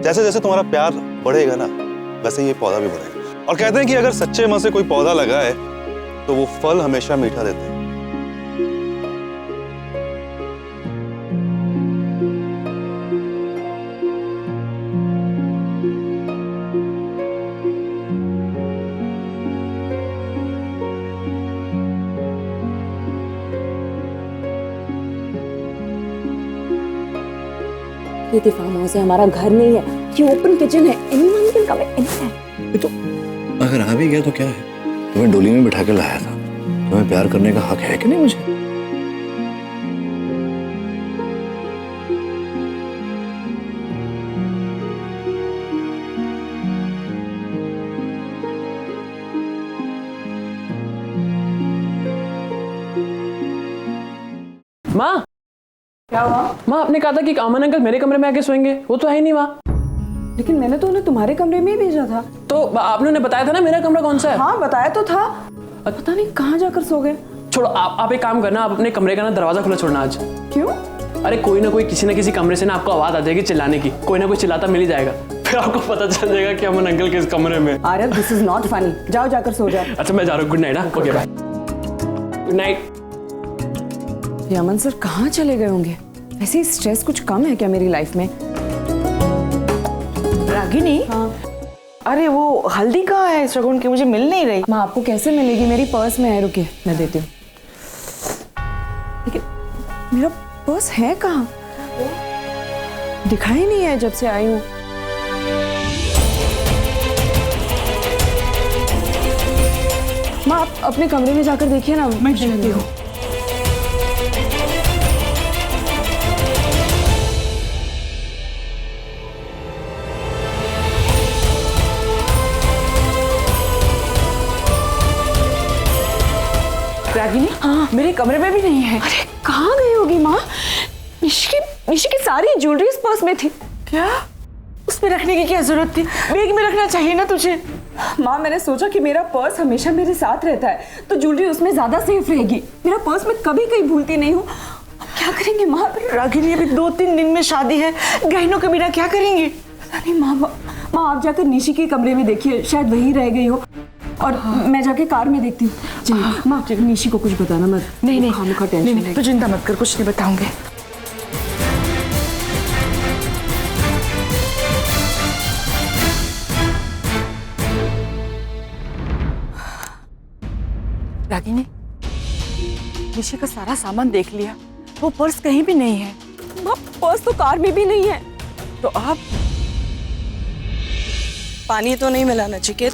जैसे जैसे तुम्हारा प्यार बढ़ेगा ना, वैसे ये पौधा भी बढ़ेगा। और कहते हैं कि अगर सच्चे मन से कोई पौधा लगाए तो वो फल हमेशा मीठा देते हैं। ये फार्म हाउस है, हमारा घर नहीं है। ये ओपन किचन है। Anyone can come anytime. ये तो अगर आ भी गया तो क्या है? तुम्हें डोली में बिठा के लाया था। तुम्हें प्यार करने का हक है कि नहीं मुझे? माँ, क्या हुआ? माँ आपने कहा था कि अमन अंकल मेरे कमरे में आके सोएंगे, वो तो है ही नहीं वहाँ। लेकिन मैंने तो उन्हें तुम्हारे कमरे में ही भेजा था। तो आपने उन्हें बताया था ना मेरा कमरा कौन सा है? हाँ बताया तो था। पता नहीं कहाँ जाकर सो गए। छोड़ो, आप एक काम करना, आप अपने कमरे का ना दरवाजा खुला छोड़ना आज। क्यों? अरे कोई ना कोई किसी न किसी कमरे से ना आपको आवाज आ जाएगी चिल्लाने की। कोई ना कोई चिल्लाता मिल ही जाएगा, फिर आपको पता चल जाएगा कि अमन अंकल किस कमरे में। Aarav, this is not funny. जाओ जाकर सो जाओ। अच्छा मैं जा रहा हूँ। Good night. Okay bye. Good night. ये अमन सर कहाँ चले गए होंगे? ऐसे स्ट्रेस कुछ कम है क्या मेरी लाइफ में? रागिनी, हाँ। अरे वो हल्दी कहाँ है शगुन की? मुझे मिल नहीं रही। माँ आपको कैसे मिलेगी? मेरी पर्स में है। रुकिए मैं देती हूँ। लेकिन मेरा पर्स है कहाँ? दिखाई नहीं है जब से आई हूँ। माँ आप अपने कमरे में जाकर देखिए ना। मैं देखती हूँ। रागिनी, हाँ मेरे कमरे में भी नहीं है। अरे कहाँ गई होगी माँ? निशी की सारी ज्वेलरी इस पर्स में थी। क्या? उसमें रखने की क्या जरूरत थी? बैग में रखना चाहिए ना तुझे। माँ मैंने सोचा कि मेरा पर्स हमेशा मेरे साथ रहता है तो ज्वेलरी उसमें ज्यादा सेफ रहेगी। मेरा पर्स मैं कभी कहीं भूलती नहीं हूँ। अब क्या करेंगे माँ? रागिनी अभी 2-3 दिन में शादी है, गहनों के बिना क्या करेंगे? पता नहीं माँ आप जाकर निशी के कमरे में देखिए, शायद वहीं रह गई हो। और मैं जाके कार में देखती हूँ। चलिए माँ, निशी को कुछ बताना मत। नहीं खामखा टेंशन नहीं, तो चिंता मत कर, कुछ नहीं बताऊंगे। रागिनी, निशी का सारा सामान देख लिया, वो पर्स कहीं भी नहीं है। माँ पर्स तो कार में भी नहीं है। तो आप पानी तो नहीं मिलाना चाहिए,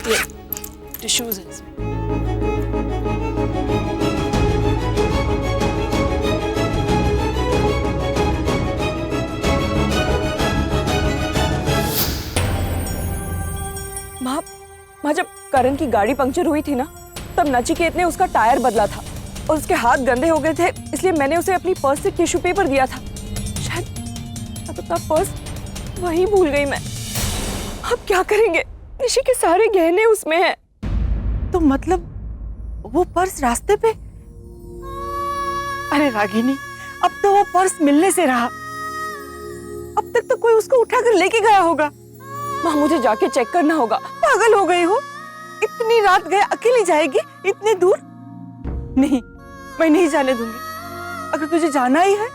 टिश्यूज है इसमें। माँ जब करण की गाड़ी पंक्चर हुई थी ना, तब नचिकेत ने उसका टायर बदला था और उसके हाथ गंदे हो गए थे, इसलिए मैंने उसे अपनी पर्स से टिश्यू पेपर दिया था। शायद अपना पर्स वहीं भूल गई मैं। अब क्या करेंगे? निशी के सारे गहने उसमें हैं। तो मतलब वो पर्स रास्ते पे? अरे रागिनी, अब तो वो पर्स मिलने से रहा। अब तक तो कोई उसको उठाकर लेके गया होगा। माँ मुझे जाके चेक करना होगा। पागल हो गई हो? इतनी रात गए अकेली जाएगी इतने दूर? नहीं, मैं नहीं जाने दूंगी। अगर तुझे जाना ही है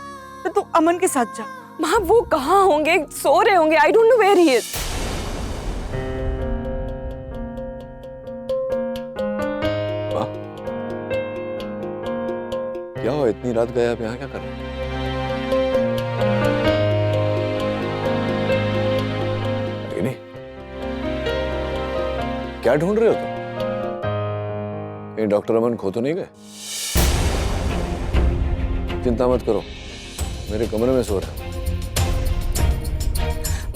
तो तू अमन के साथ जा। माँ वो कहाँ होंगे? सो रहे होंगे। I don't know where he is. क्या हो, इतनी रात गए आप यहाँ क्या कर रहे हैं? रागिनी, क्या ढूंढ रहे हो तुम? कहीं डॉक्टर अमन खो तो नहीं गए? चिंता मत करो, मेरे कमरे में सो रहे।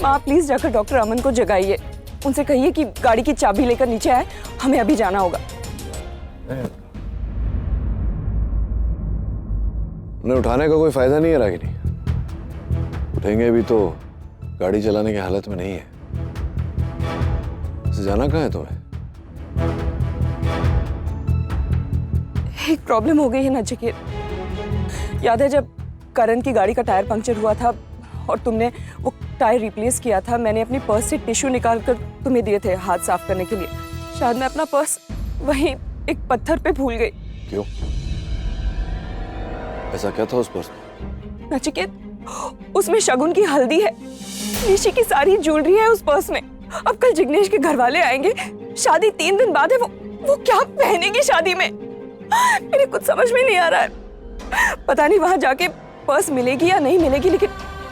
माँ प्लीज जाकर डॉक्टर अमन को जगाइए। उनसे कहिए कि गाड़ी की चाबी लेकर नीचे आए, हमें अभी जाना होगा। उन्हें उठाने का कोई फायदा नहीं है रागिनी। उठेंगे भी तो गाड़ी चलाने की हालत में नहीं है। इसे जाना कहाँ है तुम्हें? एक प्रॉब्लम हो गई है नचिकेत। याद है जब करण की गाड़ी का टायर पंक्चर हुआ था और तुमने वो टायर रिप्लेस किया था, मैंने अपनी पर्स से टिश्यू निकाल कर तुम्हें दिए थे हाथ साफ करने के लिए। शायद मैं अपना पर्स वहीं एक पत्थर पे भूल गई। क्यों? ऐसा क्या था उस पर्स में? नचिकेत, उसमें शगुन की हल्दी है, निशी की सारी ज्वेलरी है उस पर्स में। अब कल जिग्नेश के घर वाले आएंगे, शादी 3 दिन बाद है, वो क्या पहनेगी शादी में? मेरे कुछ समझ में नहीं आ रहा है। पता नहीं वहां जाके पर्स मिलेगी या नहीं मिलेगी, लेकिन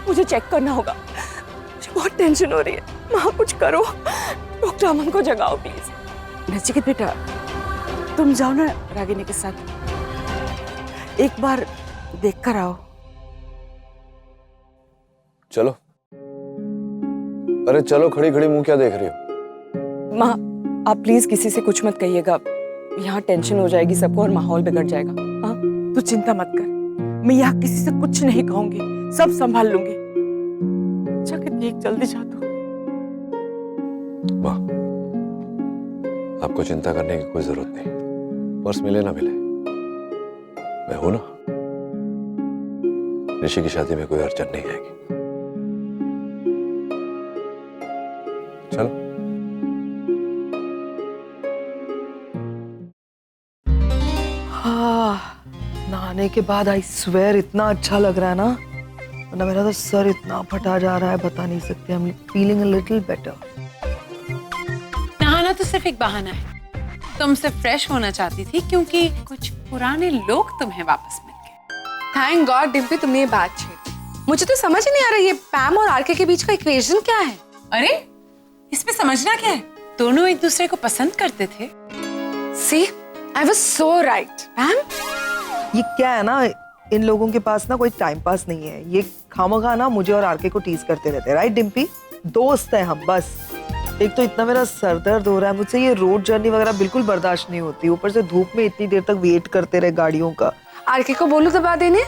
मुझे चेक करना होगा। मुझे बहुत टेंशन हो रही है। माँ कुछ करो, डॉक्टर अमन को जगाओ प्लीज। नचिकेत बेटा, तुम जाओ ना रागिनी के साथ, एक बार देख कर आओ। चलो। अरे चलो, खड़ी खड़ी मुंह क्या देख रही हो? माँ आप प्लीज किसी से कुछ मत कहिएगा, यहाँ टेंशन हो जाएगी सबको और माहौल बिगड़ जाएगा। हाँ तू चिंता मत कर, मैं यहाँ किसी से कुछ नहीं कहूंगी, सब संभाल लूंगी। जाके देख, जल्दी जा तू। वाह, आपको चिंता करने की कोई जरूरत नहीं। पर्स मिले ना मिले, मैं हूं ना। ऋषि की शादी में कोई अड़चन नहीं आएगी। चलो। हाँ, नहाने के बाद आई स्वेयर इतना अच्छा लग रहा है ना, वरना मेरा तो सर इतना फटा जा रहा है, बता नहीं सकते। I'm feeling a little better. नहाना तो सिर्फ एक बहाना है। तुमसे फ्रेश होना चाहती थी क्योंकि कुछ पुराने लोग तुम्हें वापस मिल गए। थैंक गॉड डिम्पी तुमने ये बात छेड़ी। मुझे तो समझ ही नहीं आ रहा ये पैम और आरके के बीच का इक्वेशन क्या है। अरे इसमें समझना क्या है, दोनों एक दूसरे को पसंद करते थे। सी आई वाज सो राइट। पैम ये क्या है ना, इन लोगों के पास ना कोई टाइम पास नहीं है, ये खामखा ना मुझे और आरके को टीज करते रहते हैं। राइट डिम्पी, दोस्त है हम बस। एक तो इतना मेरा सर दर्द हो रहा है, मुझसे ये रोड जर्नी वगैरह बिल्कुल बर्दाश्त नहीं होती, ऊपर से धूप में इतनी देर तक वेट करते रहे गाड़ियों का। आरके को बोलूं दबा देने।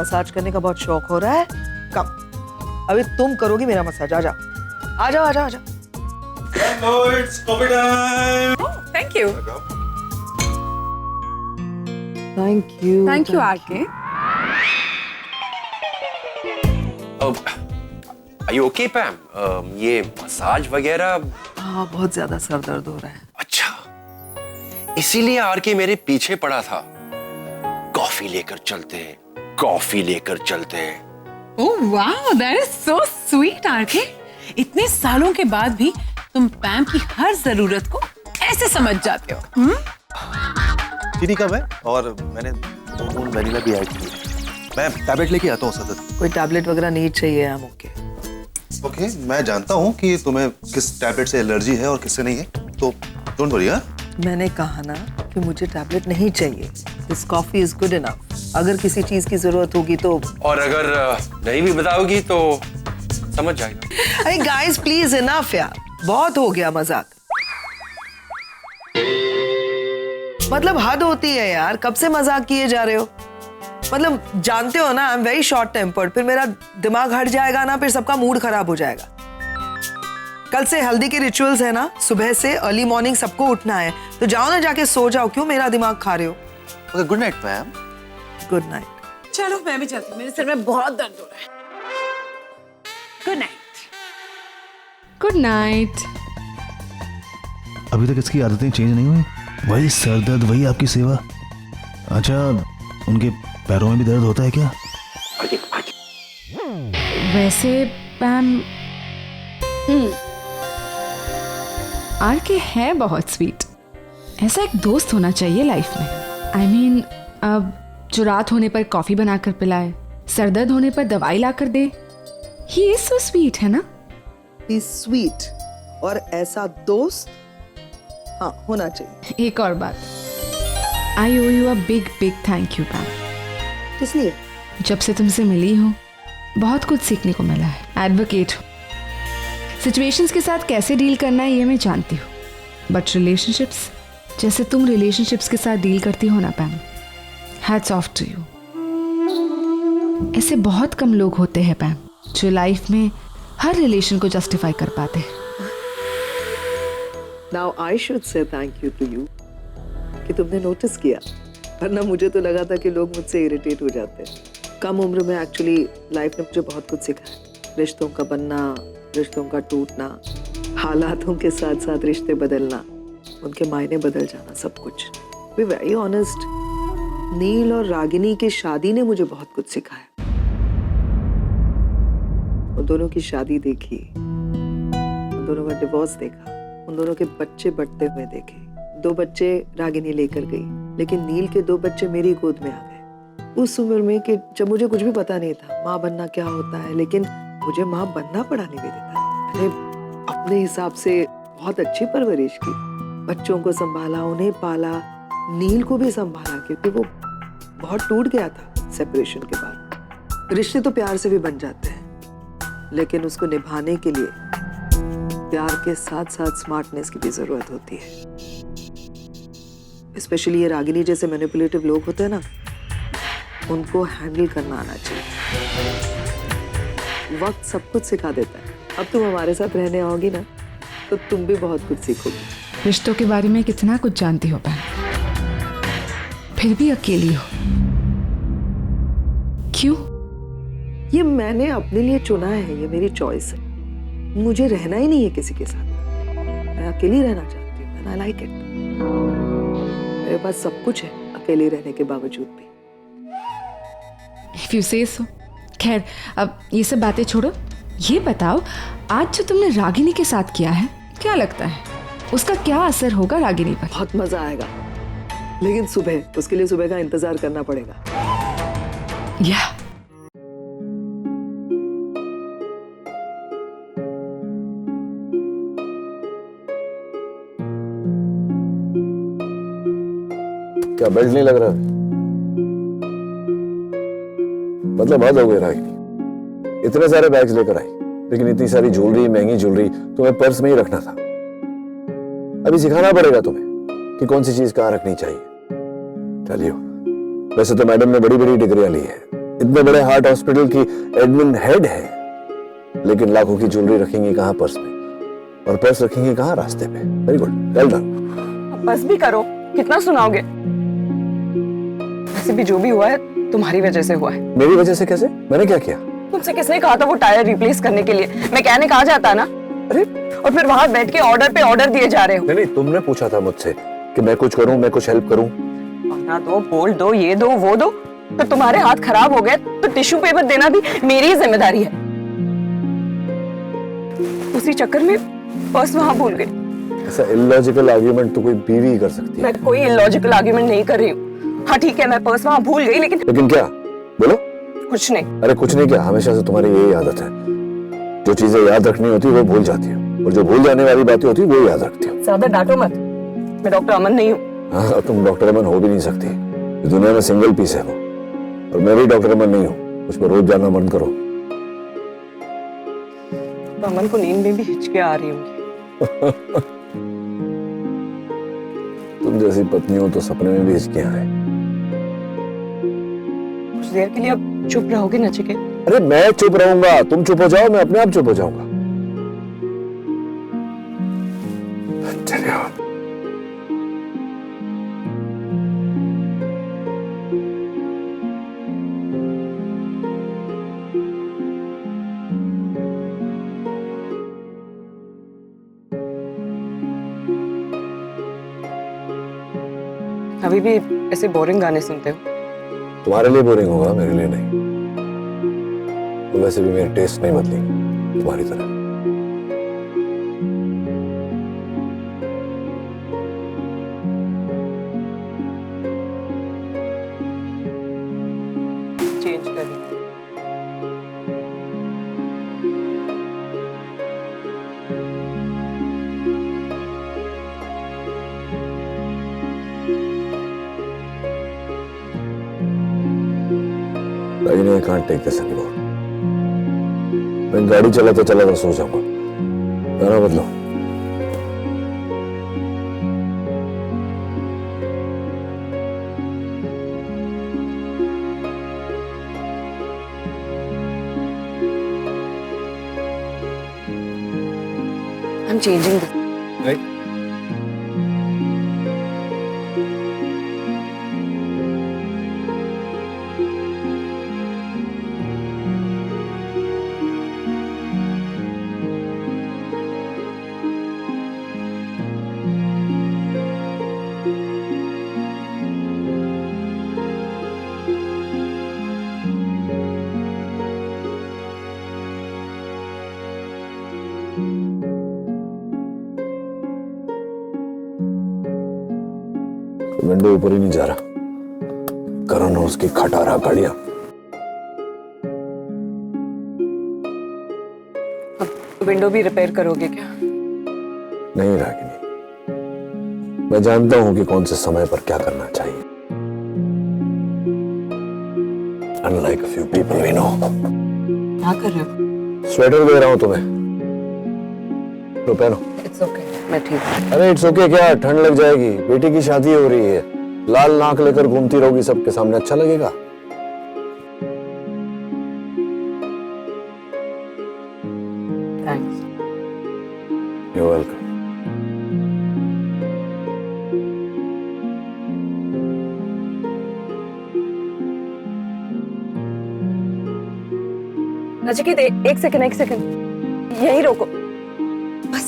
मसाज करने का बहुत शौक हो रहा है, कम। अभी तुम करोगी मेरा मसाज, आ जाओ आ जाओ आ जाओ आ जाओ। Thank you. Thank you RK. Are you okay, Pam? ये मसाज वगैरह। हाँ बहुत ज्यादा सर दर्द हो रहा है। अच्छा, इसीलिए आरके मेरे पीछे पड़ा था। कॉफी लेकर चलते हैं, कॉफी लेकर चलते हैं। Oh wow, that is so sweet RK. इतने सालों के बाद भी तुम पैम की हर जरूरत को ऐसे समझ जाते हो। चीनी कम है और मैंने 2 वनीला भी ऐड की है। मैं टैबलेट लेके आता हूँ सतत। कोई टैबलेट वगैरह नहीं चाहिए हम। ओके, मैं जानता हूँ कि तुम्हें किस टैबलेट से एलर्जी है और किससे नहीं है, तो डोंट वरी। हाँ मैंने कहा ना कि मुझे टैबलेट नहीं चाहिए। This coffee is good enough. अगर किसी चीज की जरूरत होगी तो, और अगर नहीं भी बताओगी तो समझ जाएगा। अरे गाइस प्लीज इनफ यार, बहुत हो गया मजाक। मतलब हद होती है यार, कब से मजाक किए जा रहे हो? मतलब जानते हो ना, I am very short tempered, फिर मेरा दिमाग हट जाएगा ना, फिर सबका मूड खराब हो जाएगा। कल से हल्दी के रिचुअल्स है ना, सुबह से अर्ली मॉर्निंग सबको उठना है, तो जाओ ना जाके सो जाओ, क्यों मेरा दिमाग खा रहे हो? Okay, good night ma'am. Good night. चलो मैं भी चलती हूँ, मेरे सिर में बहुत दर्द हो रहा है। Good night. Good night. अभी तक इसकी आदतें चेंज नहीं हुई, वही सर दर्द, वही आपकी सेवा। अच्छा, उनके पैरों में भी दर्द होता है क्या? वैसे पैम आरके है बहुत स्वीट। ऐसा एक दोस्त होना चाहिए लाइफ में। आई मीन अब जो रात होने पर कॉफी बनाकर पिलाए, सर दर्द होने पर दवाई लाकर दे। ही इज सो स्वीट, है ना? ही इज स्वीट, और ऐसा दोस्त हाँ होना चाहिए। एक और बात, I owe you a big big thank you Pam. इसलिए जब से तुमसे मिली हूँ बहुत कुछ सीखने को मिला है। एडवोकेट हूँ, सिचुएशंस के साथ कैसे डील करना है ये मैं जानती हूँ, बट रिलेशनशिप्स जैसे तुम रिलेशनशिप्स के साथ डील करती हो ना पैम, हैट्स ऑफ टू यू। ऐसे बहुत कम लोग होते हैं पैम जो लाइफ में हर रिलेशन को जस्टिफाई कर पाते हैं। Now I should say thank you to you कि तुमने नोटिस किया, वरना मुझे तो लगा था कि लोग मुझसे इरिटेट हो जाते हैं। कम उम्र में एक्चुअली लाइफ ने मुझे बहुत कुछ सिखाया। रिश्तों का बनना, रिश्तों का टूटना, हालातों के साथ साथ रिश्ते बदलना, उनके मायने बदल जाना, सब कुछ। बी वेरी ऑनेस्ट, नील और रागिनी की शादी ने मुझे बहुत कुछ सिखाया। उन दोनों की शादी देखी, उन दोनों का डिवोर्स देखा, उन दोनों के बच्चे बढ़ते हुए देखे। 2 बच्चे रागिनी लेकर गई, लेकिन नील के 2 बच्चे मेरी गोद में आ गए। उस उम्र में कि जब मुझे कुछ भी पता नहीं था माँ बनना क्या होता है, लेकिन मुझे माँ बनना पड़ा निवेदिता। मैंने अपने हिसाब से बहुत अच्छी परवरिश की, बच्चों को संभाला, उन्हें पाला, नील को भी संभाला, क्योंकि वो बहुत टूट गया था सेपरेशन के बाद। रिश्ते तो प्यार से भी बन जाते हैं, लेकिन उसको निभाने के लिए प्यार के साथ साथ स्मार्टनेस की भी जरूरत होती है। स्पेशली ये रागिनी जैसे मैनिपुलेटिव लोग होते हैं ना, उनको हैंडल करना आना चाहिए। वक्त सब कुछ सिखा देता है। अब तुम हमारे साथ रहने आओगी ना, तो तुम भी बहुत कुछ सीखोगी। रिश्तों के बारे में कितना कुछ जानती हो बहन, फिर भी अकेली हो, क्यों? ये मैंने अपने लिए चुना है, ये मेरी चॉइस है। मुझे रहना ही नहीं है किसी के साथ, मैं अकेली रहना चाहती हूँ, आई लाइक इट। मेरे पास सब कुछ है अकेले रहने के बावजूद भी। If you say so. खैर, अब ये सब बातें छोड़ो, ये बताओ आज जो तुमने रागिनी के साथ किया है, क्या लगता है उसका क्या असर होगा रागिनी पर? बहुत मजा आएगा, लेकिन सुबह, उसके लिए सुबह का इंतजार करना पड़ेगा। या क्या बेल्ट नहीं लग रहा? मतलब हद हो गई रागिनी, इतने सारे बैग्स लेकर आई, लेकिन इतनी सारी ज्वेलरी, महंगी ज्वेलरी तुम्हें पर्स में ही रखना था। अभी सिखाना पड़ेगा तुम्हें कि कौन सी चीज कहाँ रखनी चाहिए। चलिए, वैसे तो मैडम ने बड़ी बड़ी डिग्रियां ली है, इतने बड़े हार्ट हॉस्पिटल की एडमिन हेड है, लेकिन लाखों की ज्वेलरी रखेंगी कहाँ पर्स में, और पर्स रखेंगी कहाँ रास्ते पे। Very good, well done. बस भी करो, कितना सुनाओगे? वैसे भी जो भी हुआ है तुम्हारी वजह से हुआ है। मेरी वजह से कैसे? मैंने क्या किया? तुमसे किसने कहा था वो टायर रिप्लेस करने के लिए? मैकेनिक आ जाता ना। अरे, और फिर वहां बैठ के ऑर्डर पे ऑर्डर दिए जा रहे हो। नहीं, तुमने पूछा था मुझसे कि मैं कुछ करूं, मैं कुछ हेल्प करूं। ना दो, बोल दो, ये दो, वो दो। तो तुम्हारे हाथ खराब हो गए तो टिश्यू पेपर देना भी मेरी जिम्मेदारी है। उसी चक्कर में पर्स वहां भूल गई। ऐसा इलॉजिकल आर्ग्यूमेंट तो कोई बीवी ही कर सकती है। मैं कोई इलॉजिकल आर्ग्यूमेंट नहीं कर रही हूँ। हाँ ठीक है, मैं पर्स वहां भूल गई, लेकिन क्या? बोलो। कुछ नहीं। अरे कुछ नहीं क्या, हमेशा से तुम्हारी यही आदत है, जो चीजें याद रखनी होती है वो भूल जाती है, और जो भूल जाने वाली बातें होती है वो याद रखती हो। ज्यादा डांटो मत, मैं डॉक्टर अमन नहीं हूँ। हाँ, तुम डॉक्टर अमन हो भी नहीं सकती, दुनिया में सिंगल पीस है वो, और मैं भी डॉक्टर अमन नहीं हूँ। उस पर रोज जाना बंद करो। तो अमन को नींद में भी हिचके आ रही होंगी। तुम जैसी पत्नी हो तो सपने में भी हिचकियां आए। कुछ देर के लिए अब चुप रहोगे नचिकेत? अरे मैं चुप रहूंगा, तुम चुप हो जाओ, मैं अपने आप चुप हो जाऊंगा। चलिए। अभी भी ऐसे बोरिंग गाने सुनते हो? तुम्हारे लिए बोरिंग होगा, मेरे लिए नहीं। तो वैसे भी मेरे टेस्ट नहीं बदलेंगे तुम्हारी तरह। चेंज कर दी। I can't take this anymore. मैं गाड़ी चलाता चलाता सो जाऊंगा। गाना बदलो। I'm changing this. Right? Window ऊपर ही नहीं जा रहा। करण और उसकी खटारा गाड़ियां। विंडो भी रिपेयर करोगे क्या? नहीं रागिनी, मैं जानता हूं कि कौन से समय पर क्या करना चाहिए। Unlike a few people we know. क्या कर रहे हो? स्वेटर दे रहा हूं तुम्हें, लो पहनो। इट्स ओके, मैं ठीक हूँ। अरे इट्स ओके क्या, ठंड लग जाएगी। बेटी की शादी हो रही है, लाल नाक लेकर घूमती रहोगी सबके सामने, अच्छा लगेगा? थैंक्स। You're welcome. नचिकेत, एक सेकंड, यही रोको बस।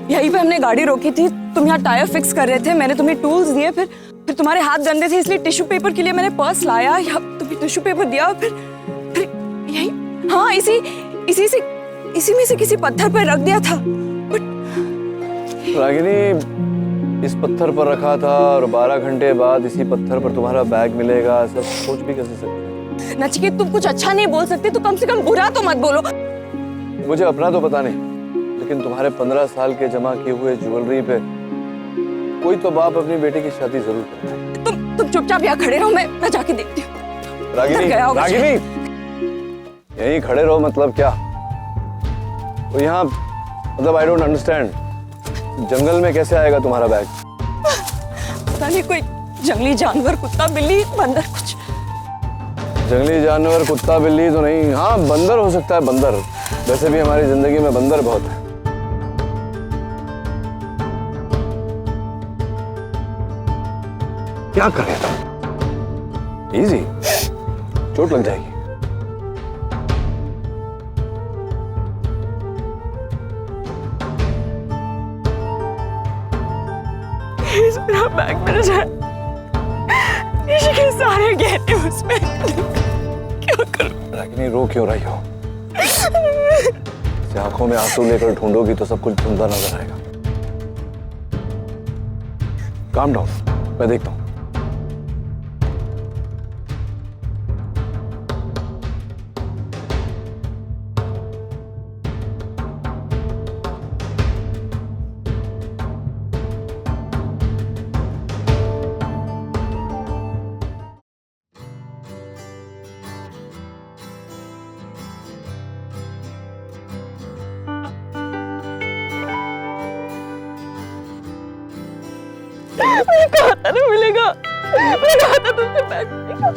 यहीं पे हमने गाड़ी रोकी थी, तुम यहाँ टायर फिक्स कर रहे थे, मैंने तुम्हें टूल्स दिए, फिर तुम्हारे हाथ गंदे थे इसलिए टिश्यू पेपर के लिए मैंने पर्स लाया, या तुम्हें टिश्यू पेपर दिया, फिर यही, हाँ इसी में से किसी पत्थर पर रख दिया था। रागिनी, इस पत्थर पर रखा था और 12 घंटे बाद इसी पत्थर पर तुम्हारा बैग मिलेगा, सब सोच भी कैसे सकते? नचिकेत, तुम कुछ अच्छा नहीं बोल सकते तो कम से कम बुरा तो मत बोलो। मुझे अपना तो पता नहीं, लेकिन तुम्हारे 15 साल के जमा किए हुए ज्वेलरी पे कोई तो बाप अपनी बेटी की शादी जरूर करता है। तुम चुपचाप यहाँ खड़े रहो, मैं जाके देखती हूँ। रागिनी, रागिनी, यहीं खड़े रहो मतलब क्या? तो यहाँ मतलब आई डोंट अंडरस्टैंड, जंगल में कैसे आएगा तुम्हारा बैग? पता नहीं, कोई जंगली जानवर, कुत्ता बिल्ली बंदर कुछ। जंगली जानवर कुत्ता बिल्ली तो नहीं, हाँ बंदर हो सकता है, बंदर। वैसे भी हमारी जिंदगी में बंदर बहुत है। क्या करें तुम? इजी, चोट लग जाएगी। मेरा बैग मिल जाए, इसके सारे गहने उसमें, क्या करूं? रागिनी, रो क्यों रही हो? आंखों में आंसू लेकर ढूंढोगी तो सब कुछ धुंधला नजर आएगा। काम डाउन, मैं देखता हूं। मुझे कहा था ना मिलेगा, मैंने कहा था तुमसे बैग मिलेगा।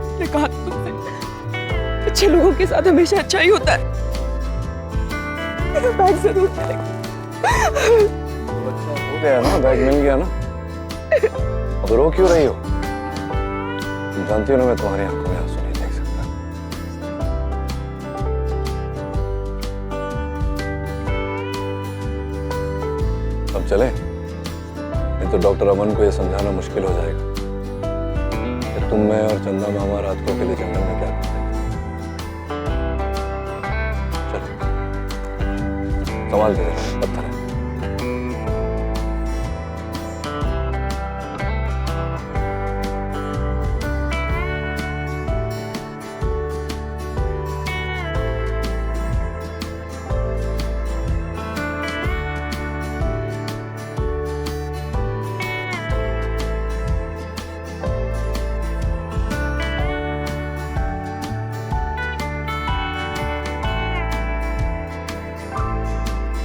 मैंने कहा था तुमसे, अच्छे लोगों के साथ हमेशा अच्छा ही होता है। बैग जरूर मिलेगा। हो गया ना, बैग मिल गया ना, अब रो क्यों रही हो? तुम जानती हो ना मैं तुम्हारी आंखों में आंसू नहीं देख सकता। अब चले, नहीं तो डॉक्टर अमन को यह समझाना मुश्किल हो जाएगा कि तुम, मैं और चंदा मामा रात को अकेले जंगल में क्या करते हैं। चलो, संभाल के देखो, पत्थर है।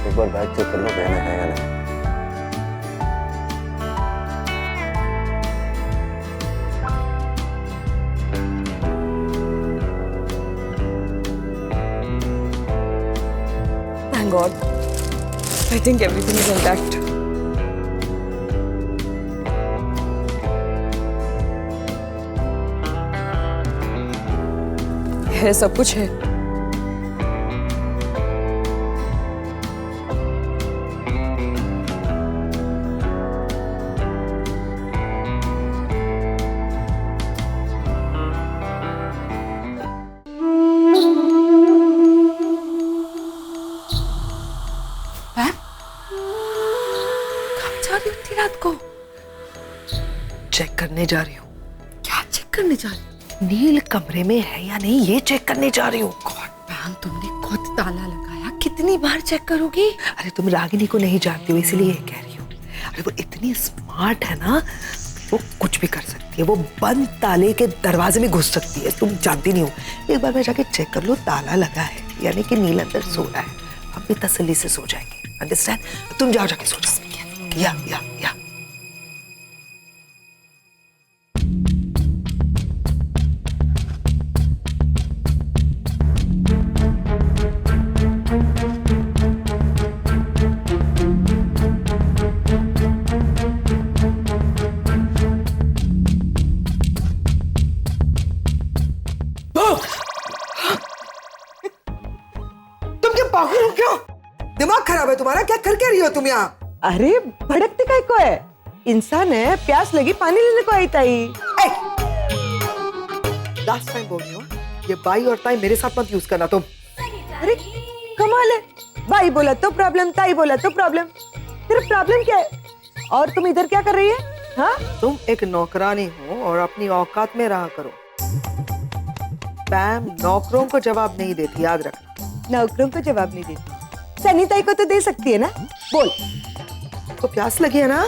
एक बार बैग चेक कर लो, गहने हैं या नहीं। Thank God. I think everything is intact. है, सब कुछ है। करने जा रही हूँ। क्या चेक करने जा रही हो? नील कमरे में है या नहीं ये चेक करने जा रही हूँ। मैम तुमने खुद ताला लगाया, कितनी बार चेक करोगी? अरे तुम रागिनी को नहीं जानती हो इसीलिए ये कह रही हूँ। अरे वो इतनी स्मार्ट है ना, वो कुछ भी कर सकती है। वो बंद ताले के दरवाजे में घुस सकती है, तुम जानती नहीं हो। एक बार मैं जाके चेक कर लो, ताला लगा है यानी कि नील अंदर सो रहा है। हम भी तसल्ली से सो जाएंगे, अंडरस्टैंड? तुम जाओ जाके सो जाओ। या तुम क्या पागल हो क्या? दिमाग खराब है तुम्हारा? क्या कर रही हो तुम यहाँ? अरे भड़कते काय को है? इंसान है, प्यास लगी पानी लेने को आई ताई। लास्ट टाइम बोल रही हूँ, ये बाई और ताई मेरे साथ मत यूज करना तुम। अरे कमाल है, भाई बोला तो प्रॉब्लम, ताई बोला तो प्रॉब्लम। तेरा प्रॉब्लम क्या है? और तुम इधर क्या कर रही है? हाँ, तुम एक नौकरानी हो और अपनी औकात में रहा करो। पैम नौकरों को जवाब नहीं देती, याद रखना। नौकरों को जवाब नहीं देती, सनी ताई को तो दे सकती है ना? बोल। तो प्यास लगी है ना,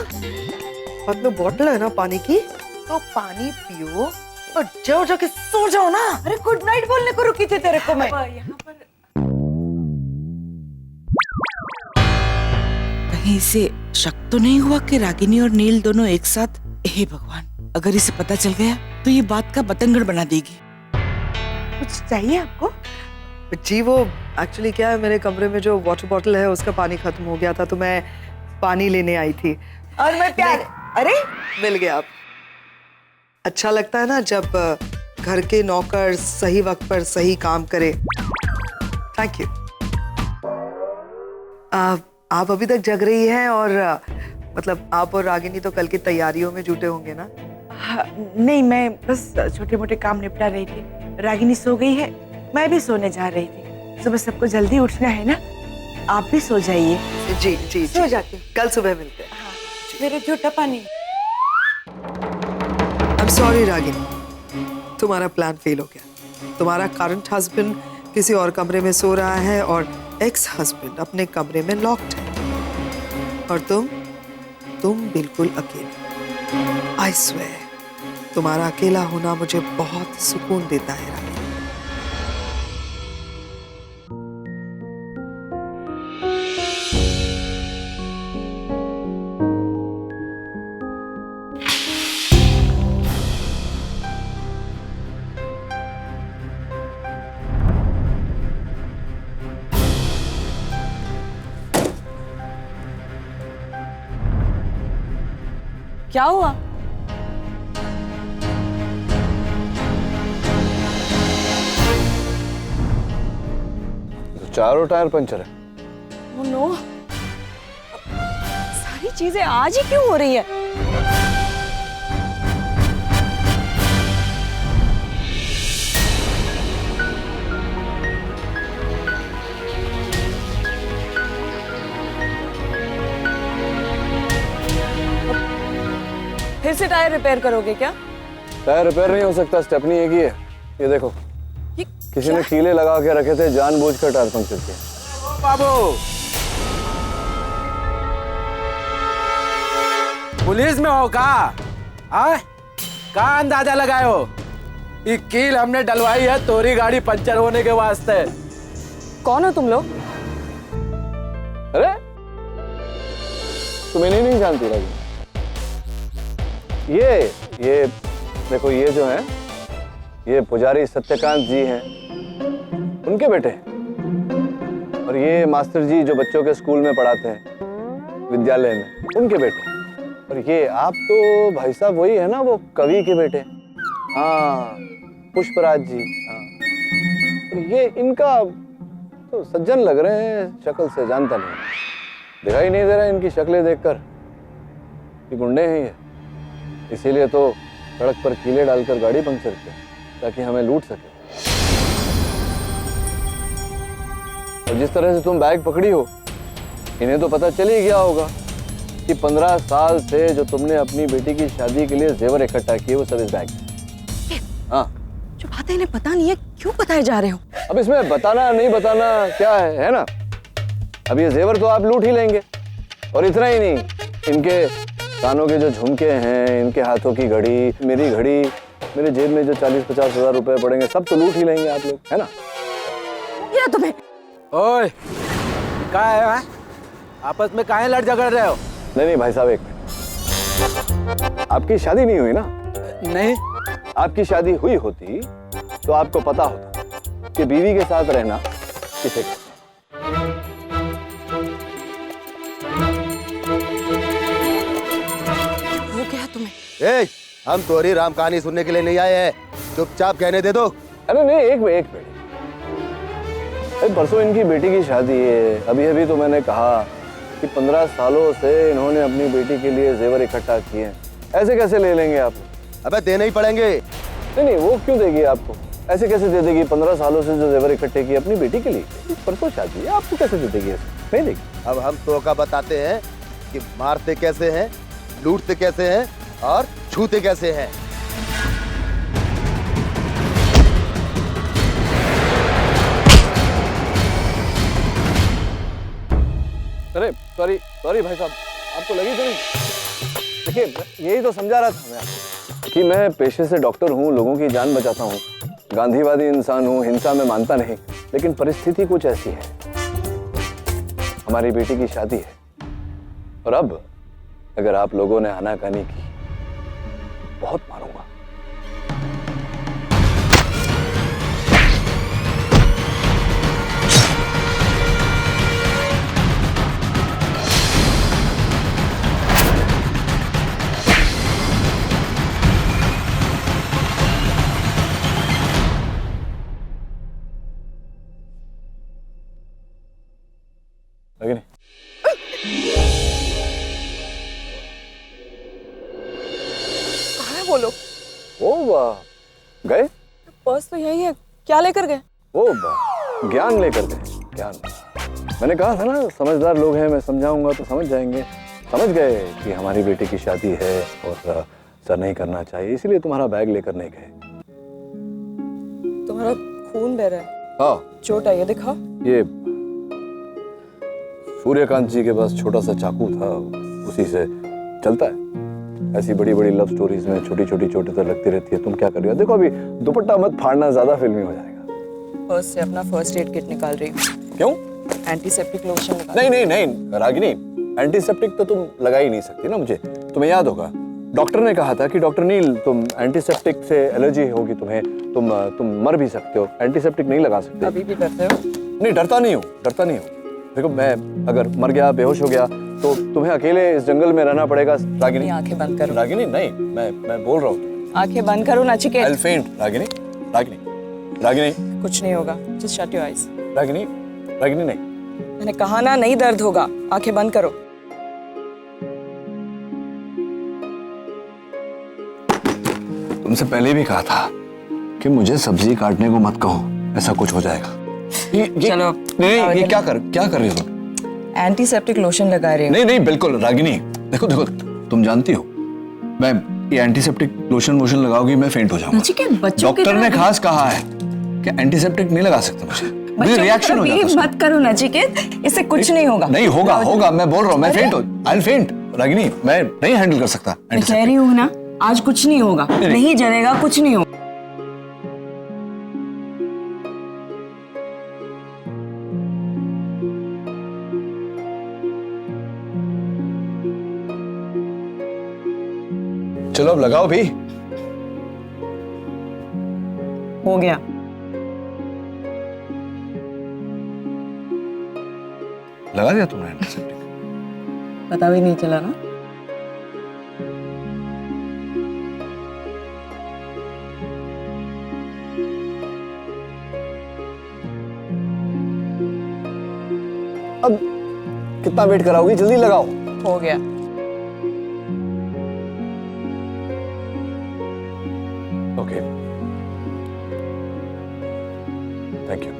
हाथ में बोतल है ना पानी की, तो पानी पियो और जाओ जाके सो जाओ ना। अरे गुड नाइट बोलने को रुकी थी तेरे को मैं। कहीं से शक तो नहीं हुआ कि रागिनी और नील दोनों एक साथ? हे भगवान, अगर इसे पता चल गया तो ये बात का बतंगड़ बना देगी। कुछ चाहिए आपको? जी वो एक्चुअली क्या है, मेरे कमरे में जो वाटर बॉटल है उसका पानी खत्म हो गया था, तो मैं पानी लेने आई थी। और मैं प्यार, अरे मिल गया। आप अच्छा लगता है ना जब घर के नौकर सही वक्त पर सही काम करे। Thank you. आप अभी तक जग रही हैं और मतलब आप और रागिनी तो कल की तैयारियों में जुटे होंगे ना? नहीं, मैं बस छोटे मोटे काम निपटा रही थी। रागिनी सो गई है, मैं भी सोने जा रही थी। सुबह सबको जल्दी उठना है ना, आप भी सो जाइए। जी जी सो जाती हूँ। कल सुबह मिलते हैं। हाँ, मेरे झूठा पानी। I'm sorry रागिनी, तुम्हारा प्लान फेल हो गया। तुम्हारा करंट हस्बैंड किसी और कमरे में सो रहा है और एक्स हस्बैंड अपने कमरे में लॉक्ड है और तुम बिल्कुल अकेले। I swear, तुम्हारा अकेला होना मुझे बहुत सुकून देता है रागिनी। क्या हुआ? तो चारों टायर पंचर है। Oh no! सारी चीजें आज ही क्यों हो रही है? फिर से टायर रिपेयर करोगे क्या? टायर रिपेयर नहीं हो सकता, स्टेपनी एक ही है। ये देखो, किसी ने कीले लगा के रखे थे, जानबूझकर टायर पंक्चर किया। बाबू पुलिस में हो का अंदाजा लगाए हो? ये कील हमने डलवाई है तोरी गाड़ी पंचर होने के वास्ते। कौन हो तुम लोग? अरे तुम इन्हें नहीं जानती रागिनी? ये देखो, ये जो है ये पुजारी सत्यकांत जी हैं, उनके बेटे। और ये मास्टर जी जो बच्चों के स्कूल में पढ़ाते हैं विद्यालय में, उनके बेटे। और ये आप तो भाई साहब वही है ना, वो कवि के बेटे। हाँ, पुष्पराज जी। हाँ, और ये इनका तो सज्जन लग रहे हैं, शक्ल से जानता नहीं, दिखाई नहीं दे रहा इनकी शक्लें देखकर कि गुंडे हैं ये। इसीलिए तो सड़क पर कीले डालकर गाड़ी पंक्चर किया ताकि हमें लूट सके। और जिस तरह से तुम बैग पकड़ी हो, इन्हें तो पता चल ही गया होगा कि 15 साल से जो तुमने अपनी बेटी की शादी के लिए जेवर इकट्ठा किए वो सब इस बैग में। हाँ, जो बात है इन्हें पता नहीं है, क्यों बताए जा रहे हो? अब इसमें बताना नहीं बताना क्या है ना? अब ये जेवर तो आप लूट ही लेंगे, और इतना ही नहीं, इनके कानों के जो झुमके हैं, इनके हाथों की घड़ी, मेरी घड़ी, मेरे जेब में जो 40-50 हजार रुपए पड़ेंगे, सब तो लूट ही लेंगे आप लोग, है ना? या तुम्हें ओए, क्या है हाँ? आपस में काहे लड़ झगड़ रहे हो? नहीं भाई साहब, एक मिनट। आपकी शादी नहीं हुई ना? नहीं। आपकी शादी हुई होती तो आपको पता होता कि बीवी के साथ रहना किसे कहते हैं। हो गया तुम्हें? ए, हम तोरी राम कहानी सुनने के लिए नहीं आए हैं, चुपचाप कहने दे दो। अरे नहीं, एक मिनट। परसों इनकी बेटी की शादी है, अभी अभी तो मैंने कहा कि 15 सालों से इन्होंने अपनी बेटी के लिए जेवर इकट्ठा किए हैं, ऐसे कैसे ले लेंगे आप? अबे देने ही पड़ेंगे। नहीं, वो क्यों देगी आपको? ऐसे कैसे दे देगी? 15 सालों से जो जेवर इकट्ठे किए अपनी बेटी के लिए, परसों शादी है, आपको कैसे दे देगी? ऐसे नहीं देगी। अब हम तो का बताते हैं कि मारते कैसे हैं, लूटते कैसे हैं और छूते कैसे हैं। अरे सॉरी भाई साहब, आपको लगी तो नहीं? देखिए, यही तो समझा रहा था मैं आपको कि मैं पेशे से डॉक्टर हूँ, लोगों की जान बचाता हूँ, गांधीवादी इंसान हूँ, हिंसा में मानता नहीं, लेकिन परिस्थिति कुछ ऐसी है। हमारी बेटी की शादी है, और अब अगर आप लोगों ने आनाकानी की, बहुत मारूंगा। लगे नहीं? कहाँ है वो लोग? ओ वाह, गए? पर्स तो यही है, क्या लेकर गए? ओ वाह, ज्ञान लेकर गए। ज्ञान, मैंने कहा था ना, समझदार लोग हैं, मैं समझाऊंगा तो समझ जाएंगे। समझ गए कि हमारी बेटी की शादी है और सर नहीं करना चाहिए, इसलिए तुम्हारा बैग लेकर नहीं गए। तुम्हारा खून बह रहा है। हाँ, चोट आई है, दिखाओ। ये सूर्यकांत जी के पास छोटा सा चाकू था, उसी से चलता है। ऐसी बड़ी बड़ी लव स्टोरीज में छोटी छोटी चोटें तो लगती रहती है। तुम क्या कर रही हो? देखो, अभी दुपट्टा मत फाड़ना, ज्यादा फिल्मी हो जाएगा। पर्स से अपना फर्स्ट एड किट निकाल रही हूँ। क्यों? एंटीसेप्टिक लोशन निकाल। नहीं रागिनी, एंटीसेप्टिक तो तुम लगा ही नहीं सकती ना मुझे। तुम्हें याद होगा, डॉक्टर ने कहा था कि डॉक्टर नील, तुम एंटीसेप्टिक से एलर्जी होगी तुम्हें, तुम मर भी सकते हो, एंटीसेप्टिक नहीं लगा सकते। अभी भी डरते हो? नहीं, डरता नहीं हूँ। देखो, मैं अगर मर गया, बेहोश हो गया, तो तुम्हें अकेले इस जंगल में रहना पड़ेगा। रागिनी, आंखें बंद करो। रागिनी, नहीं, मैं बोल रहा हूँ। आंखें बंद करो नचिकेत। I'll faint, Ragini. कुछ नहीं होगा, just shut your eyes। Ragini, नहीं। मैंने कहा ना, नहीं दर्द होगा, आंखें बंद करो। तुमसे पहले भी कहा था कि मुझे सब्जी काटने को मत कहो, ऐसा कुछ हो जाएगा। चलो, नहीं, ये क्या कर रही हो तुम? एंटीसेप्टिक लोशन लगा रही हूँ। नहीं, बिल्कुल रागिनी, देखो, तुम जानती हो, मैं ये एंटीसेप्टिक लोशन लगाओगी, मैं फेंट हो जाऊंगा। डॉक्टर ने खास कहा है कि एंटीसेप्टिक नहीं लगा सकते मुझे रिएक्शन हो जाता है। मत करो नचिकेत, इससे कुछ नहीं होगा। नहीं होगा, मैं बोल रहा हूँ, मैं I'll faint, रागिनी, मैं नहीं हैंडल कर सकता। मैं कह रही हूँ ना, आज कुछ नहीं होगा, नहीं जलेगा, कुछ नहीं होगा। चलो अब लगाओ भी। हो गया। लगा दिया तुमने एंटीसेप्टिक? पता भी नहीं चला ना। अब कितना वेट कराओगी? जल्दी लगाओ। हो गया। Okay, thank you.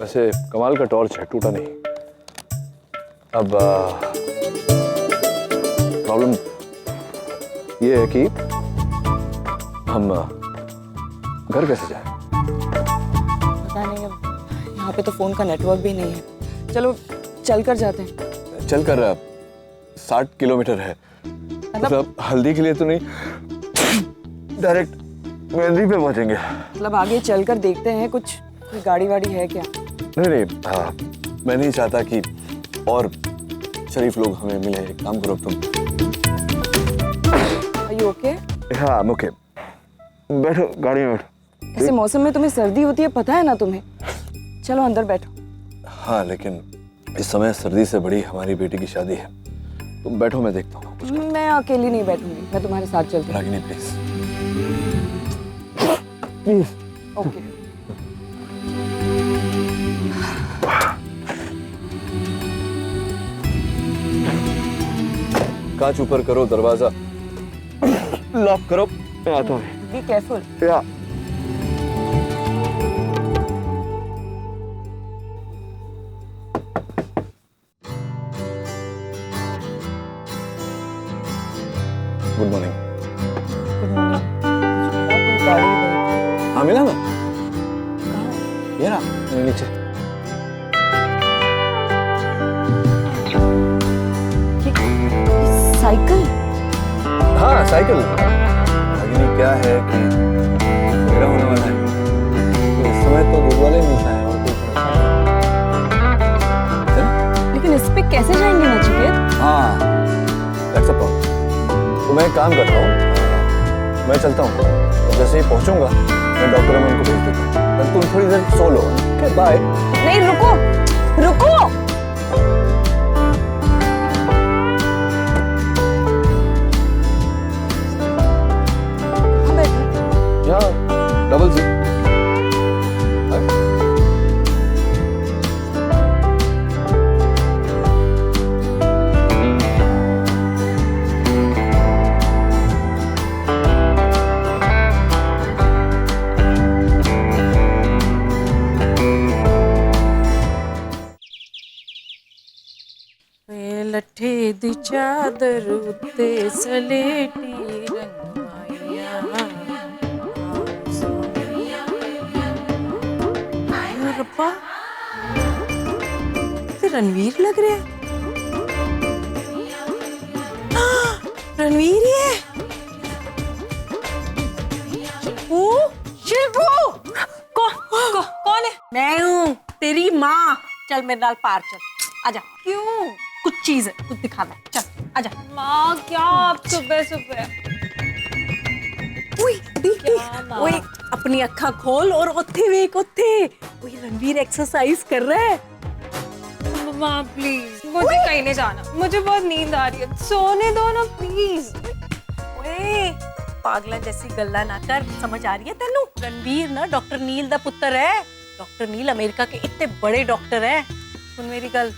वैसे कमाल का टॉर्च है, टूटा नहीं। अब प्रॉब्लम ये है कि हम घर कैसे जाएं? पता नहीं, अब यहाँ पे तो फोन का नेटवर्क भी नहीं है। चलो चल कर जाते हैं। चलकर 60 किलोमीटर है। मतलब हल्दी के लिए तो नहीं, डायरेक्ट मेहंदी पे पहुंचेंगे। मतलब आगे चलकर देखते हैं कुछ कोई गाड़ी वाड़ी है क्या? नहीं, हाँ, मैं नहीं चाहता कि और शरीफ लोग हमें मिले। एक काम करो तुम। Are you okay? हाँ, I'm okay। बैठो गाड़ी में बैठो। ऐसे मौसम में तुम्हें सर्दी होती है, पता है ना तुम्हें? चलो अंदर बैठो। हाँ, लेकिन इस समय सर्दी से बड़ी हमारी बेटी की शादी है। तुम बैठो, मैं देखता हूँ। मैं अकेली नहीं बैठूंगी, मैं तुम्हारे साथ चलती हूँ। रागिनी प्लीज। ओके। कांच ऊपर करो, दरवाजा लॉक करो, मैं आता हूँ। Be careful. या गुड मॉर्निंग। हाँ, मिला ना? ये ना नीचे। साइकिल? हाँ, साइकिल। रागिनी क्या है कि मेरा होने वाला है, तो इस समय तो दूध वाले नहीं आए और कोई परेशानी। लेकिन इस पे कैसे जाएंगे नचिकेत? हाँ, that's a problem। तो मैं एक काम करता हूँ, मैं चलता हूँ, तो जैसे ही पहुँचूंगा मैं डॉक्टर अमन को भेज देता हूँ। तुम थोड़ी देर सो लो। Okay, bye. नहीं, रुको रुको। डबल जी। लठे दी चादर उत्ते सलेटी रंगमाइया रब्बा, तो रणवीर लग रहे हैं। रणवीर ही है। शिल्पू, कौन है? मैं हूँ तेरी माँ। चल मेरे नाल पार चल, आजा। क्यों? कुछ चीज है, कुछ दिखाना, चल आजा। माँ क्या आप सुबह सुबह? ओए अपनी अखा खोल और उत्थे वेख, उत्थे ओए रणवीर एक्सरसाइज कर रहा है। माँ प्लीज, मुझे कहीं नहीं जाना, मुझे बहुत नींद आ रही है, सोने दो ना प्लीज। ओए पागला जैसी गल्ला ना कर, समझ आ रही है तेनू? रणवीर ना डॉक्टर नील दा पुत्र है। डॉक्टर नील अमेरिका के इतने बड़े डॉक्टर है। सुन मेरी गल,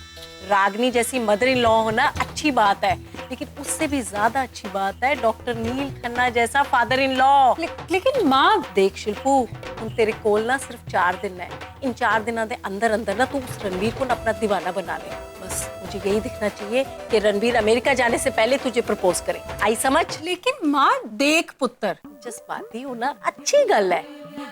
रागनी जैसी मदर इन लॉ होना अच्छी बात है, लेकिन उससे भी ज्यादा अच्छी बात है डॉक्टर नील खन्ना जैसा फादर इन लॉ। लेकिन माँ देख शिल्पू, हम तेरे कोल ना सिर्फ 4 दिन है। इन 4 दिनों के अंदर अंदर ना तू उस रणवीर को ना अपना दीवाना बना ले। बस मुझे यही दिखना चाहिए कि रणवीर अमेरिका जाने से पहले तुझे प्रपोज करे। आई समझ? लेकिन माँ देख पुत्र, जज्बाती होना अच्छी गल है,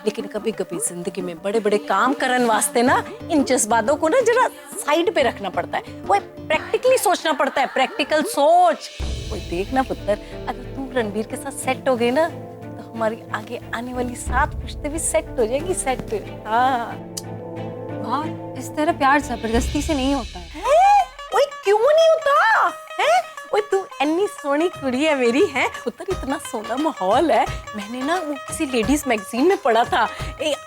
लेकिन कभी कभी जिंदगी में बड़े बड़े काम करने वास्ते ना इन जज्बातों को ना जरा साइड पे रखना पड़ता है। वो प्रैक्टिकली सोचना पड़ता है, प्रैक्टिकल सोच। वो देखना पुत्र, अगर तू रणवीर के साथ सेट हो गई ना, तो हमारी आगे आने वाली 7 पुश्तें भी सेट हो जाएगी, सेट। हाँ माँ, इस तरह प्यार जबरदस्ती से नहीं होता है। ओए क्यों नहीं होता है? ओए तू इतनी सोनी कुड़ी है मेरी, है पुत्र, इतना सोना माहौल है। मैंने ना वो किसी लेडीज मैगजीन में पढ़ा था,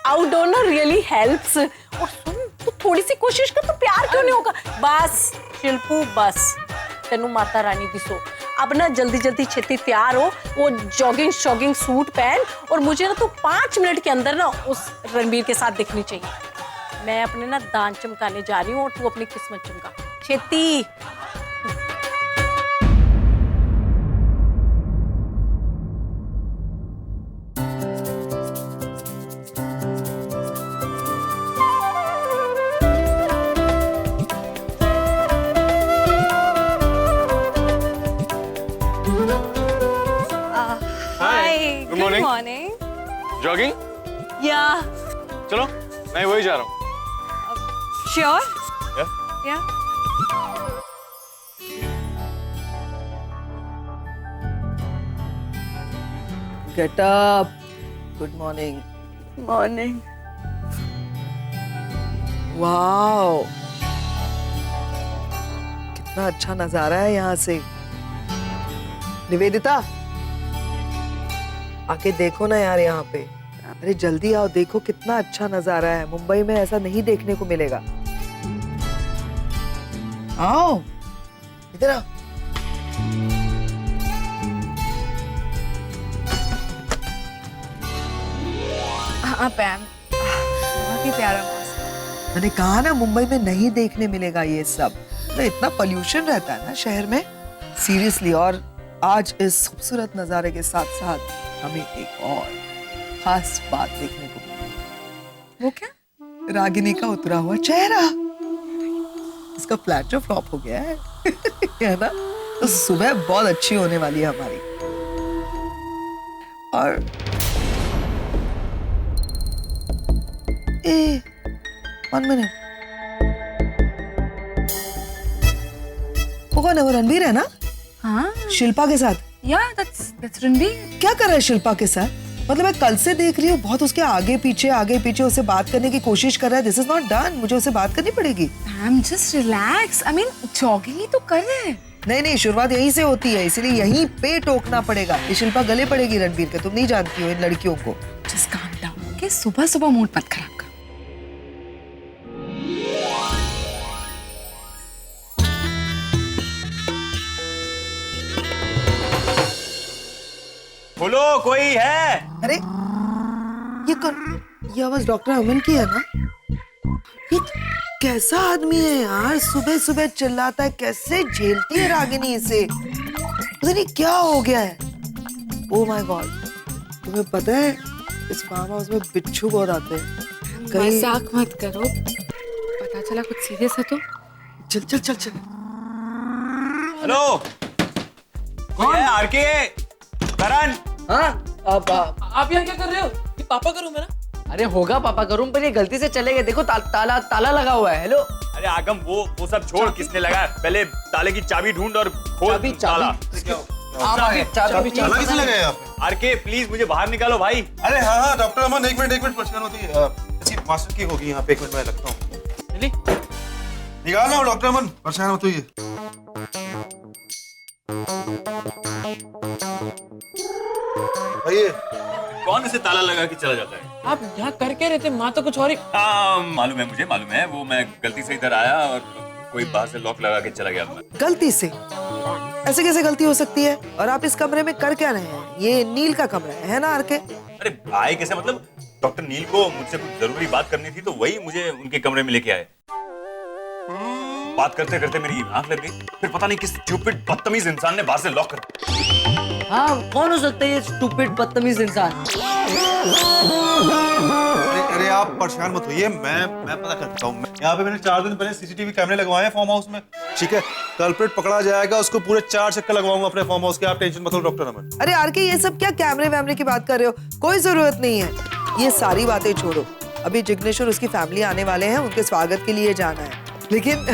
आउटडोर ना रियली हेल्प्स। और सुन, तू थोड़ी सी कोशिश कर, तो प्यार क्यों नहीं होगा? बस शिल्पू, बस तेनू माता रानी दी सो। अब ना जल्दी जल्दी छेती तैयार हो, वो जॉगिंग सूट पहन, और मुझे ना तो 5 मिनट के अंदर ना उस रणवीर के साथ दिखनी चाहिए। मैं अपने ना दान चमकाने जा रही हूँ और तू अपनी किस्मत चमका, छेती। मॉर्निंग। जॉगिंग? या चलो मैं वही जा रहा हूँ। श्योर? या get up. Good morning. Morning. Wow, कितना अच्छा नजारा है यहाँ से। निवेदिता, आके देखो ना यार यहाँ पे। अरे जल्दी आओ, देखो कितना अच्छा नजारा है। मुंबई में ऐसा नहीं देखने को मिलेगा। आओ इधर आओ। हाँ पैम, बहुत ही प्यारा मौसम। मैंने कहा ना मुंबई में नहीं देखने मिलेगा ये सब। तो इतना पोल्यूशन रहता है ना शहर में, सीरियसली। और आज इस खूबसूरत नजारे के साथ साथ हमें एक और खास बात देखने को मिली। वो क्या? रागिनी का उतरा हुआ चेहरा। इसका फ्लैट जो फ्लॉप हो गया है है ना, तो सुबह बहुत अच्छी होने वाली है हमारी। और ए, 1 मिनट, वो कौन है? वो रणबीर है ना? हाँ, शिल्पा के साथ। या दैट्स रणबीर। क्या कर रहा है शिल्पा के साथ? मतलब मैं कल से देख रही हूँ, बहुत उसके आगे पीछे उससे बात करने की कोशिश कर रहा है। दिस इज नॉट डन, मुझे उससे बात करनी पड़ेगी। Just relax. I mean jogging ही तो कर रहे हैं। नहीं, शुरुआत यहीं से होती है, इसीलिए यहीं पे टोकना पड़ेगा। ये शिल्पा गले पड़ेगी रणबीर के। तुम नहीं जानती हो इन लड़कियों को। Just calm down, okay? सुबह सुबह मूड मत खराब करो। बोलो, कोई है? अरे ये कौन? ये आवाज डॉक्टर अमन की है ना? ये कैसा आदमी है यार? सुबह सुबह चिल्लाता है। कैसे झेलती है रागिनी इसे? पता नहीं क्या हो गया है। ओह माय गॉड, तुम्हें पता है इस फार्म हाउस में बिच्छू बहुत आते हैं। मजाक मत करो, पता चला कुछ सीरियस है तो। चल। हेलो, कोई है? आरके, करण। हाँ, आप यहाँ क्या कर रहे हो? ये पापा का रूम है ना? अरे होगा पापा का रूम, पर ये गलती से चले गए। देखो ताला लगा हुआ है। हेलो। अरे आगम, वो सब छोड़, किसने लगाया? पहले ताले की चाबी ढूंढ और खोल ताला। चाबी किसने लगाया यहाँ पे? आरके प्लीज मुझे बाहर निकालो भाई। अरे हाँ डॉक्टर अमन, एक मिनट परेशान होती है। इसकी मास्टर की होगी यहाँ पे। 1 मिनट में लगता हूँ। निकाल ना डॉक्टर अमन, परेशान होती है। कौन इसे ताला लगा के चला जाता है? आप यहाँ करके रहते, माँ तो कुछ और ही। हाँ मालूम है, मुझे मालूम है। वो मैं गलती से इधर आया और कोई बाहर से लॉक लगा के चला गया। गलती से? ऐसे कैसे गलती हो सकती है? और आप इस कमरे में कर क्या रहे हैं? ये नील का कमरा है ना आरके? अरे भाई कैसे? मतलब डॉक्टर नील को मुझसे कुछ जरूरी बात करनी थी, तो वही मुझे उनके कमरे में लेके आए। बात करते करते मेरी आंख लग गई। फिर पता नहीं किस स्टूपिड बदतमीज इंसान ने बाहर से लॉक कर दिया। हाँ, कौन हो सकता है ये स्टूपिड बदतमीज इंसान? अरे आप परेशान मत होइए, मैं पता करता हूँ। यहाँ पे मैंने 4 दिन पहले सीसीटीवी कैमरे लगवाए हैं फार्म हाउस में। ठीक है, कल्प्रिट पकड़ा जाएगा, उसको पूरे 4 चक्कर लगवाऊंगा अपने फार्म हाउस के। आप टेंशन मत लो डॉक्टर अमन। अरे आरके, ये सब क्या कैमरे वैमरे की बात कर रहे हो? कोई जरूरत नहीं है। ये सारी बातें छोड़ो। अभी जिग्नेश और उसकी फैमिली आने वाले हैं, उनके स्वागत के लिए जाना है। लेकिन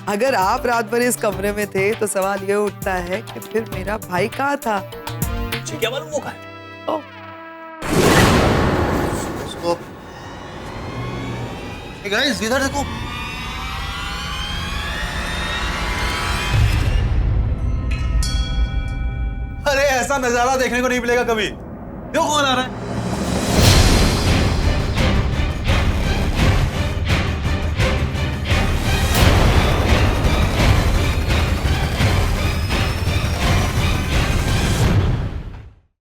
अगर आप रात भर इस कमरे में थे तो सवाल ये उठता है कि फिर मेरा भाई कहाँ था? क्या मालूम वो कहाँ है? गाइस इधर देखो। अरे ऐसा नजारा देखने को नहीं मिलेगा कभी। देखो कौन आ रहा है।